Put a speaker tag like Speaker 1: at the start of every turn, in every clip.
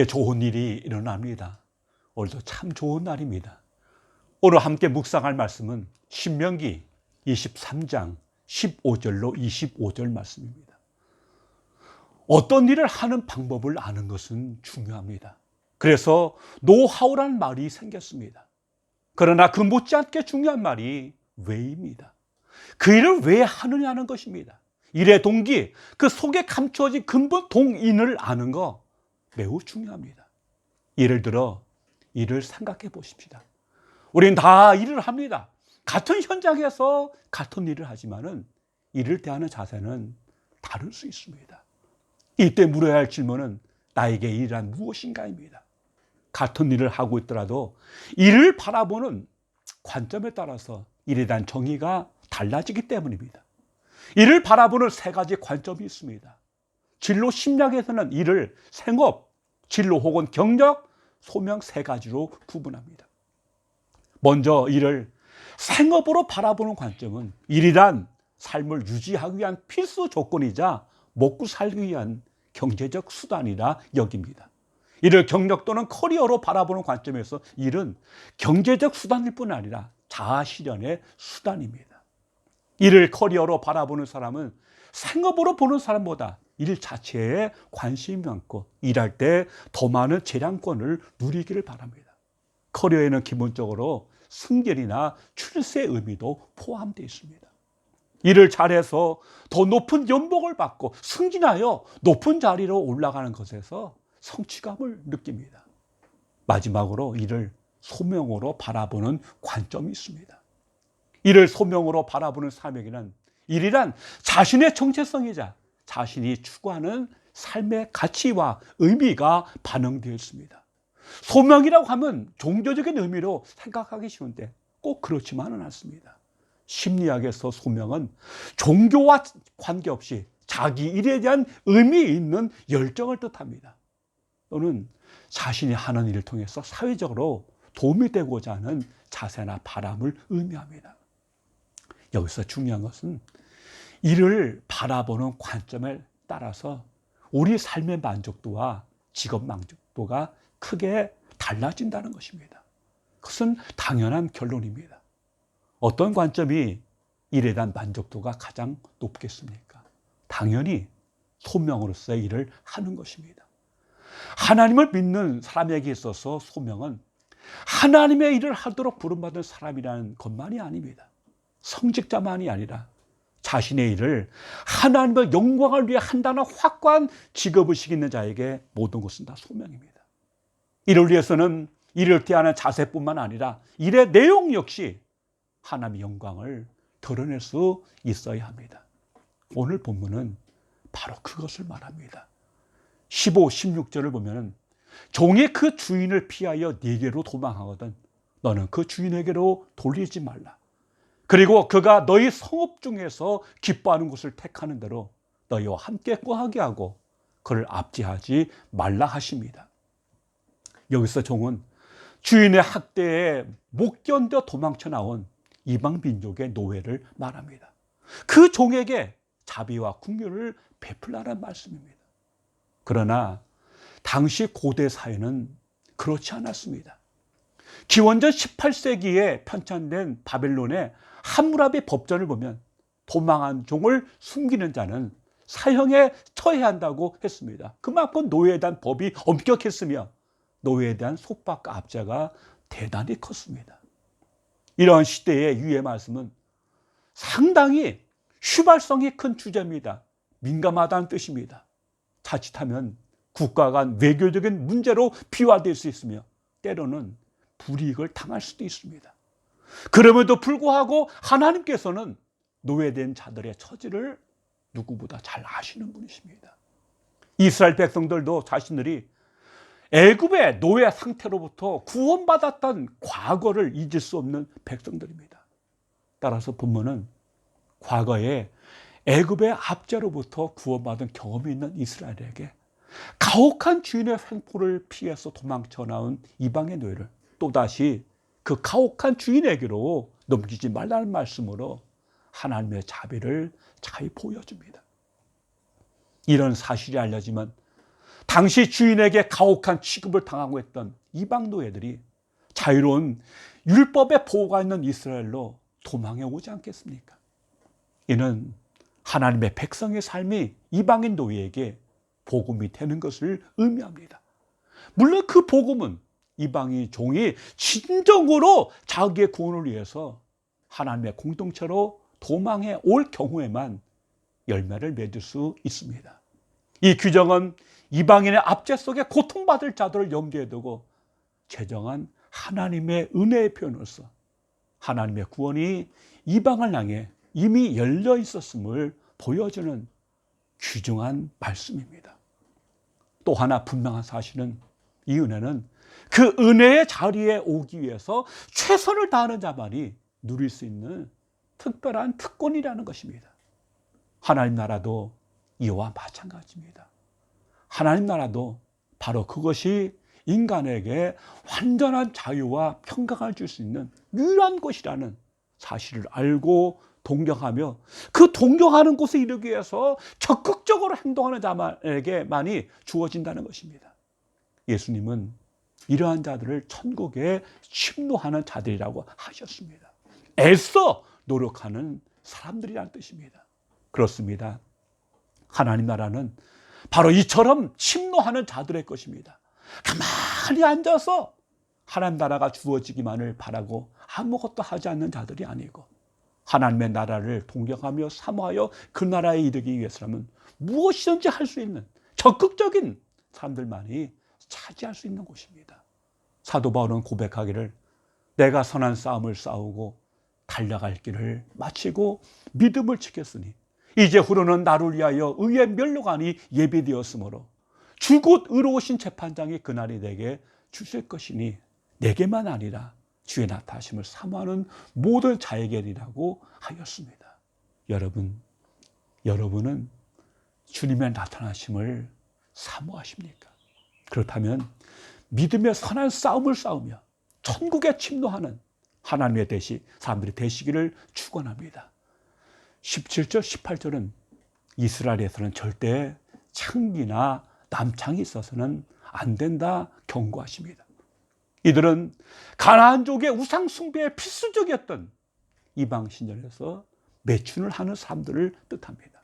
Speaker 1: 좋은 일이 일어납니다. 오늘도 참 좋은 날입니다. 오늘 함께 묵상할 말씀은 신명기 23장 15절로 25절 말씀입니다. 어떤 일을 하는 방법을 아는 것은 중요합니다. 그래서 노하우라는 말이 생겼습니다. 그러나 그 못지않게 중요한 말이 왜입니다. 그 일을 왜 하느냐는 것입니다. 일의 동기, 그 속에 감추어진 근본 동인을 아는 거 매우 중요합니다. 예를 들어 일을 생각해 보십시다. 우리는 다 일을 합니다. 같은 현장에서 같은 일을 하지만은 일을 대하는 자세는 다를 수 있습니다. 이때 물어야 할 질문은 나에게 일이란 무엇인가입니다. 같은 일을 하고 있더라도 일을 바라보는 관점에 따라서 일에 대한 정의가 달라지기 때문입니다. 일을 바라보는 세 가지 관점이 있습니다. 진로 심리학에서는 일을 생업, 진로 혹은 경력, 소명 세 가지로 구분합니다. 먼저 일을 생업으로 바라보는 관점은 일이란 삶을 유지하기 위한 필수 조건이자 먹고 살기 위한 경제적 수단이라 여깁니다. 이를 경력 또는 커리어로 바라보는 관점에서 일은 경제적 수단일 뿐 아니라 자아 실현의 수단입니다. 일을 커리어로 바라보는 사람은 생업으로 보는 사람보다 일 자체에 관심이 많고 일할 때 더 많은 재량권을 누리기를 바랍니다. 커리어에는 기본적으로 승진이나 출세의 의미도 포함되어 있습니다. 일을 잘해서 더 높은 연봉을 받고 승진하여 높은 자리로 올라가는 것에서 성취감을 느낍니다. 마지막으로 일을 소명으로 바라보는 관점이 있습니다. 일을 소명으로 바라보는 사명에는 일이란 자신의 정체성이자 자신이 추구하는 삶의 가치와 의미가 반영되어 있습니다. 소명이라고 하면 종교적인 의미로 생각하기 쉬운데 꼭 그렇지만은 않습니다. 심리학에서 소명은 종교와 관계없이 자기 일에 대한 의미 있는 열정을 뜻합니다. 또는 자신이 하는 일을 통해서 사회적으로 도움이 되고자 하는 자세나 바람을 의미합니다. 여기서 중요한 것은 일을 바라보는 관점에 따라서 우리 삶의 만족도와 직업 만족도가 크게 달라진다는 것입니다. 그것은 당연한 결론입니다. 어떤 관점이 일에 대한 만족도가 가장 높겠습니까? 당연히 소명으로서의 일을 하는 것입니다. 하나님을 믿는 사람에게 있어서 소명은 하나님의 일을 하도록 부름받은 사람이라는 것만이 아닙니다. 성직자만이 아니라 자신의 일을 하나님의 영광을 위해 한다는 확고한 직업의식이 있는 자에게 모든 것은 다 소명입니다. 이를 위해서는 일을 대하는 자세뿐만 아니라 일의 내용 역시 하나님의 영광을 드러낼 수 있어야 합니다. 오늘 본문은 바로 그것을 말합니다. 15, 16절을 보면 종이 그 주인을 피하여 네게로 도망하거든 너는 그 주인에게로 돌리지 말라. 그리고 그가 너희 성읍 중에서 기뻐하는 곳을 택하는 대로 너희와 함께 거하게 하고 그를 압제하지 말라 하십니다. 여기서 종은 주인의 학대에 못 견뎌 도망쳐 나온 이방 민족의 노예를 말합니다. 그 종에게 자비와 긍휼을 베풀라는 말씀입니다. 그러나 당시 고대 사회는 그렇지 않았습니다. 기원전 18세기에 편찬된 바벨론의 함무라비 법전을 보면 도망한 종을 숨기는 자는 사형에 처해야 한다고 했습니다. 그만큼 노예에 대한 법이 엄격했으며 노예에 대한 속박과 압제가 대단히 컸습니다. 이런 시대의 유의 말씀은 상당히 휘발성이 큰 주제입니다. 민감하다는 뜻입니다. 자칫하면 국가 간 외교적인 문제로 비화될 수 있으며 때로는 불이익을 당할 수도 있습니다. 그럼에도 불구하고 하나님께서는 노예된 자들의 처지를 누구보다 잘 아시는 분이십니다. 이스라엘 백성들도 자신들이 애굽의 노예 상태로부터 구원받았던 과거를 잊을 수 없는 백성들입니다. 따라서 본문은 과거에 애굽의 압제로부터 구원받은 경험이 있는 이스라엘에게 가혹한 주인의 횡포를 피해서 도망쳐 나온 이방의 노예를 또다시 그 가혹한 주인에게로 넘기지 말라는 말씀으로 하나님의 자비를 잘 보여줍니다. 이런 사실이 알려지면 당시 주인에게 가혹한 취급을 당하고 있던 이방 노예들이 자유로운 율법의 보호가 있는 이스라엘로 도망해 오지 않겠습니까? 이는 하나님의 백성의 삶이 이방인 노예에게 복음이 되는 것을 의미합니다. 물론 그 복음은 이방인 종이 진정으로 자기의 구원을 위해서 하나님의 공동체로 도망해 올 경우에만 열매를 맺을 수 있습니다. 이 규정은 이방인의 압제 속에 고통받을 자들을 염두에 두고 제정한 하나님의 은혜의 표현으로서 하나님의 구원이 이방을 향해 이미 열려 있었음을 보여주는 귀중한 말씀입니다. 또 하나 분명한 사실은 이 은혜는 그 은혜의 자리에 오기 위해서 최선을 다하는 자만이 누릴 수 있는 특별한 특권이라는 것입니다. 하나님 나라도 이와 마찬가지입니다. 하나님 나라도 바로 그것이 인간에게 완전한 자유와 평강을 줄 수 있는 유일한 곳이라는 사실을 알고 동경하며 그 동경하는 곳에 이르기 위해서 적극적으로 행동하는 자에게만이 주어진다는 것입니다. 예수님은 이러한 자들을 천국에 침노하는 자들이라고 하셨습니다. 애써 노력하는 사람들이라는 뜻입니다. 그렇습니다. 하나님 나라는 바로 이처럼 침노하는 자들의 것입니다. 가만히 앉아서 하나님 나라가 주어지기만을 바라고 아무것도 하지 않는 자들이 아니고 하나님의 나라를 동경하며 사모하여 그 나라에 이르기 위해서라면 무엇이든지 할 수 있는 적극적인 사람들만이 차지할 수 있는 곳입니다. 사도 바울은 고백하기를 내가 선한 싸움을 싸우고 달려갈 길을 마치고 믿음을 지켰으니 이제 후로는 나를 위하여 의의 멸류관이 예비되었으므로 주곧 의로우신 재판장이 그날이 내게 주실 것이니 내게만 아니라 주의 나타나심을 사모하는 모든 자에게리라고 하였습니다. 여러분은 주님의 나타나심을 사모하십니까? 그렇다면 믿음의 선한 싸움을 싸우며 천국에 침노하는 하나님의 사람들이 되시기를 축원합니다. 17절, 18절은 이스라엘에서는 절대 창기나 남창이 있어서는 안 된다 경고하십니다. 이들은 가나안족의 우상 숭배에 필수적이었던 이방 신전에서 매춘을 하는 사람들을 뜻합니다.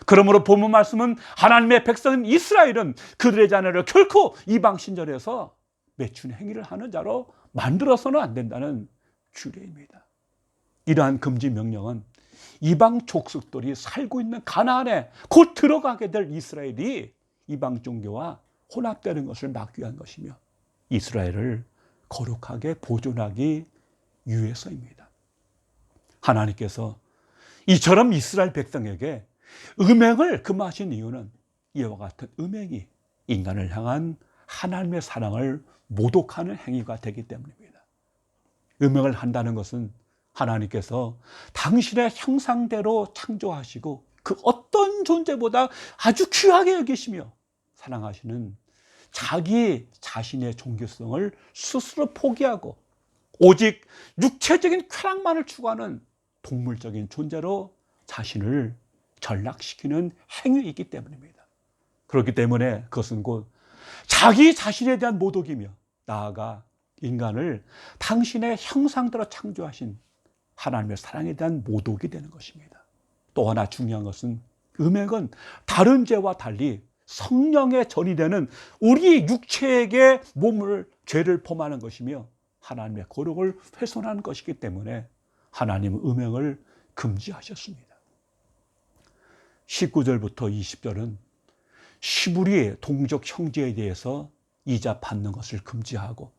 Speaker 1: 그러므로 본문 말씀은 하나님의 백성인 이스라엘은 그들의 자녀를 결코 이방 신전에서 매춘 행위를 하는 자로 만들어서는 안 된다는 규례입니다. 이러한 금지 명령은 이방 족속들이 살고 있는 가나안에 곧 들어가게 될 이스라엘이 이방 종교와 혼합되는 것을 막기 위한 것이며 이스라엘을 거룩하게 보존하기 위해서입니다. 하나님께서 이처럼 이스라엘 백성에게 음행을 금하신 이유는 이와 같은 음행이 인간을 향한 하나님의 사랑을 모독하는 행위가 되기 때문입니다. 음행을 한다는 것은 하나님께서 당신의 형상대로 창조하시고 그 어떤 존재보다 아주 귀하게 여기시며 사랑하시는 자기 자신의 종교성을 스스로 포기하고 오직 육체적인 쾌락만을 추구하는 동물적인 존재로 자신을 전락시키는 행위이기 때문입니다. 그렇기 때문에 그것은 곧 자기 자신에 대한 모독이며 나아가 인간을 당신의 형상대로 창조하신 하나님의 사랑에 대한 모독이 되는 것입니다. 또 하나 중요한 것은 음행은 다른 죄와 달리 성령의 전이 되는 우리 육체에게 죄를 범하는 것이며 하나님의 거룩을 훼손하는 것이기 때문에 하나님은 음행을 금지하셨습니다. 19절부터 20절은 시부리의 동족 형제에 대해서 이자 받는 것을 금지하고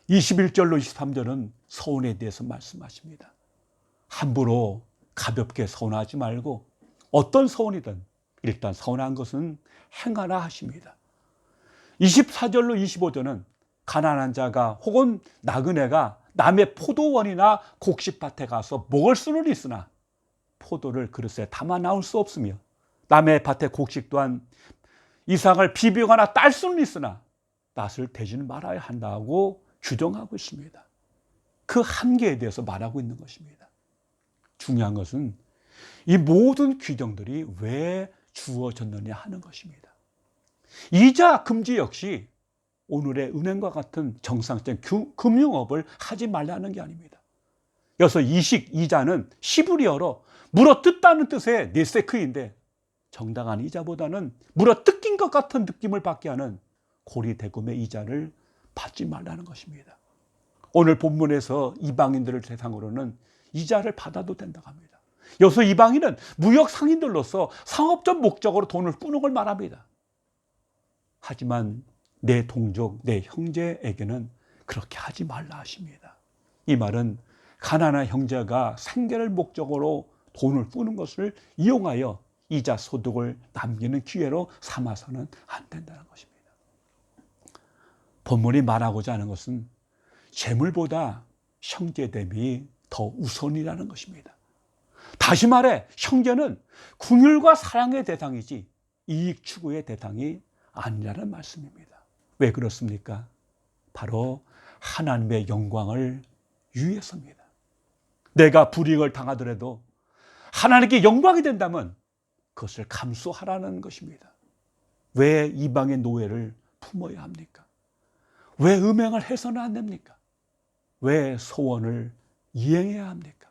Speaker 1: 21절로 23절은 서운에 대해서 말씀하십니다. 함부로 가볍게 서운하지 말고 어떤 서운이든 일단 서운한 것은 행하라 하십니다. 24절로 25절은 가난한 자가 혹은 나그네가 남의 포도원이나 곡식밭에 가서 먹을 수는 있으나 포도를 그릇에 담아 나올 수 없으며 남의 밭의 곡식 또한 이상을 비비거나 딸 수는 있으나 낯을 대지는 말아야 한다고 규정하고 있습니다. 그 한계에 대해서 말하고 있는 것입니다. 중요한 것은 이 모든 규정들이 왜 주어졌느냐 하는 것입니다. 이자 금지 역시 오늘의 은행과 같은 정상적인 금융업을 하지 말라는 게 아닙니다. 여기서 이자는 히브리어로 물어뜯다는 뜻의 네세크인데 정당한 이자보다는 물어뜯긴 것 같은 느낌을 받게 하는 고리대금의 이자를 받지 말라는 것입니다. 오늘 본문에서 이방인들을 대상으로는 이자를 받아도 된다고 합니다. 여기서 이방인은 무역 상인들로서 상업적 목적으로 돈을 꾸는 걸 말합니다. 하지만 내 동족, 내 형제에게는 그렇게 하지 말라 하십니다. 이 말은 가난한 형제가 생계를 목적으로 돈을 꾸는 것을 이용하여 이자 소득을 남기는 기회로 삼아서는 안 된다는 것입니다. 본문이 말하고자 하는 것은 재물보다 형제됨이 더 우선이라는 것입니다. 다시 말해 형제는 긍휼과 사랑의 대상이지 이익 추구의 대상이 아니라는 말씀입니다. 왜 그렇습니까? 바로 하나님의 영광을 위해서입니다. 내가 불이익을 당하더라도 하나님께 영광이 된다면 그것을 감수하라는 것입니다. 왜 이방의 노예를 품어야 합니까? 왜 음행을 해서는 안 됩니까? 왜 소원을 이행해야 합니까?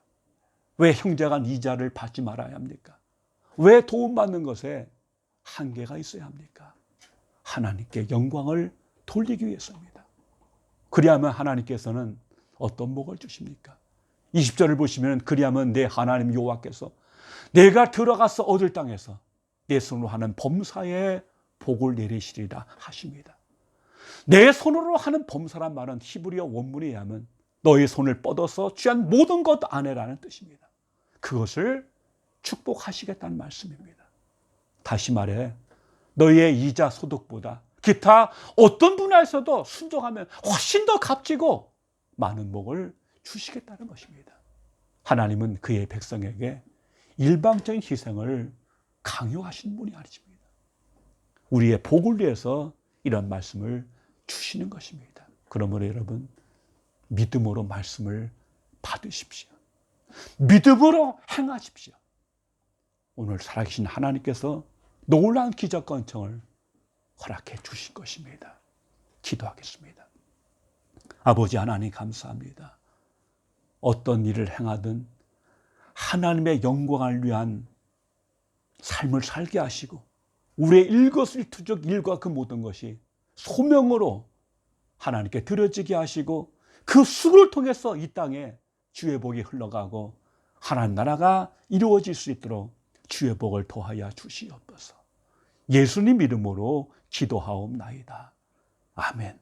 Speaker 1: 왜 형제가 이자를 받지 말아야 합니까? 왜 도움받는 것에 한계가 있어야 합니까? 하나님께 영광을 돌리기 위해서입니다. 그리하면 하나님께서는 어떤 복을 주십니까? 20절을 보시면 그리하면 내 하나님 여호와께서 내가 들어가서 얻을 땅에서 내 손으로 하는 범사에 복을 내리시리라 하십니다. 내 손으로 하는 범사란 말은 히브리어 원문에 의하면 너의 손을 뻗어서 취한 모든 것 안에라는 뜻입니다. 그것을 축복하시겠다는 말씀입니다. 다시 말해 너의 이자 소득보다 기타 어떤 분야에서도 순종하면 훨씬 더 값지고 많은 복을 주시겠다는 것입니다. 하나님은 그의 백성에게 일방적인 희생을 강요하시는 분이 아니십니다. 우리의 복을 위해서 이런 말씀을 주시는 것입니다. 그러므로 여러분 믿음으로 말씀을 받으십시오. 믿음으로 행하십시오. 오늘 살아계신 하나님께서 놀라운 기적과 은총을 허락해 주실 것입니다. 기도하겠습니다. 아버지 하나님 감사합니다. 어떤 일을 행하든 하나님의 영광을 위한 삶을 살게 하시고 우리의 일거수일투족 일과 그 모든 것이 소명으로 하나님께 드려지게 하시고 그 수고를 통해서 이 땅에 주의 복이 흘러가고 하나님 나라가 이루어질 수 있도록 주의 복을 더하여 주시옵소서. 예수님 이름으로 기도하옵나이다. 아멘.